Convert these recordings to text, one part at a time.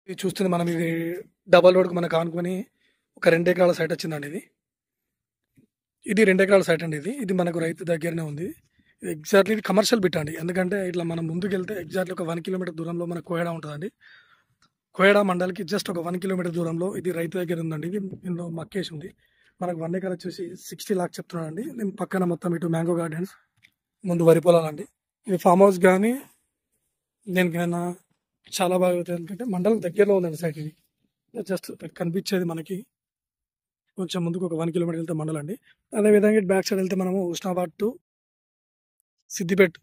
ఇది చూస్తుంది మనం, ఇది డబల్ రోడ్కి మనకు ఆనుకొని ఒక 2 ఎకరాల సైట్ వచ్చిందండి. ఇది 2 ఎకరాల సైట్ అండి. ఇది మనకు రైతు దగ్గరనే ఉంది. ఎగ్జాక్ట్లీ ఇది కమర్షియల్ బిట్ అండి. ఎందుకంటే ఇట్లా మనం ముందుకు వెళ్తే ఎగ్జాక్ట్లీ ఒక 1 కిలోమీటర్ దూరంలో మనకు కోయడా ఉంటుందండి. కోయడా మండలికి జస్ట్ ఒక 1 కిలోమీటర్ దూరంలో ఇది రైతు దగ్గర ఉందండి. ఇందులో మక్కేసి ఉంది. మనకు 1 ఎకర్ వచ్చేసి 60 లాక్స్ చెప్తున్నానండి. నేను పక్కన మొత్తం ఇటు మ్యాంగో గార్డెన్స్, ముందు వరి పొలాలండి. ఇది ఫామ్ హౌస్ కానీ దేనికైనా చాలా బాగా అవుతుంది. ఎందుకంటే మండలం దగ్గరలో ఉందండి సైట్. ఇది జస్ట్ కనిపించేది మనకి కొంచెం ముందుకు ఒక 1 కిలోమీటర్ వెళ్తే మండలం అండి. అదేవిధంగా ఇటు బ్యాక్ సైడ్ వెళ్తే మనము ఉస్నాబాద్ టు సిద్దిపేట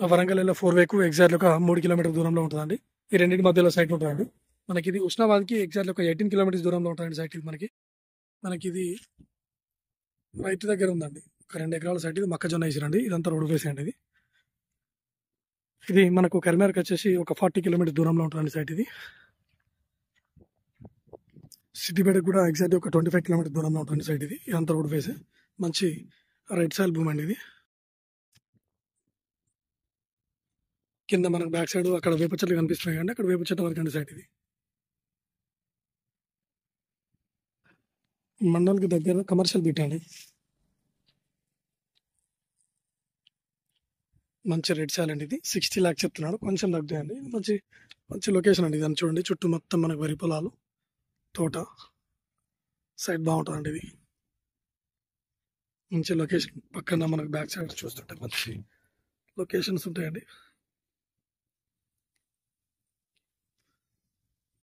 వరంగల్ వెళ్ళే 4 వేకు ఎగ్జాక్ట్లీ ఒక 3 కిలోమీటర్ దూరంలో ఉంటుందండి. ఈ రెండింటి మధ్యలో సైట్ ఉంటుందండి. మనకి ఇది ఉస్నాబాద్కి ఎగ్జాక్ట్లీ ఒక 18 కిలోమీటర్స్ దూరంలో ఉంటుందండి సైట్. ఇది మనకి ఇది రైతు దగ్గర ఉందండి. ఒక 2 ఎకరాల సైట్. ఇది మొక్కజొన్న వేసిరండి. ఇదంతా రోడ్ వేస్ అండి. ఇది మనకు కరీంనగర్కి వచ్చేసి ఒక 40 కిలోమీటర్ దూరంలో ఉంటుందండి సైట్. ఇది సిద్దిపేటకు కూడా ఎగ్జాక్ట్లీ ఒక 25 కిలోమీటర్ దూరంలో ఉంటుంది సైట్. ఇదంతా రోడ్ వేసే మంచి రైట్ సైడ్ భూమి అండి. ఇది కింద మనకు బ్యాక్ సైడ్ అక్కడ వేప చెట్లు కనిపిస్తున్నాయి అండి. అక్కడ వేప చెట్ల వరకు అండి సైట్. ఇది మండల్కి దగ్గర కమర్షియల్ బిట్ అండి. మంచి రెడ్ సాయిల్ అండి. ఇది 60 లాక్స్ చెప్తున్నాడు. కొంచెం తగ్గుతాయండి. మంచి మంచి లొకేషన్ అండి. దాన్ని చూడండి, చుట్టూ మొత్తం మనకు వరి పొలాలు, తోట సైడ్ బాగుంటుందండి. ఇది మంచి లొకేషన్. పక్కన మనకు బ్యాక్ సైడ్ చూస్తుంటే మంచి లొకేషన్స్ ఉంటాయండి.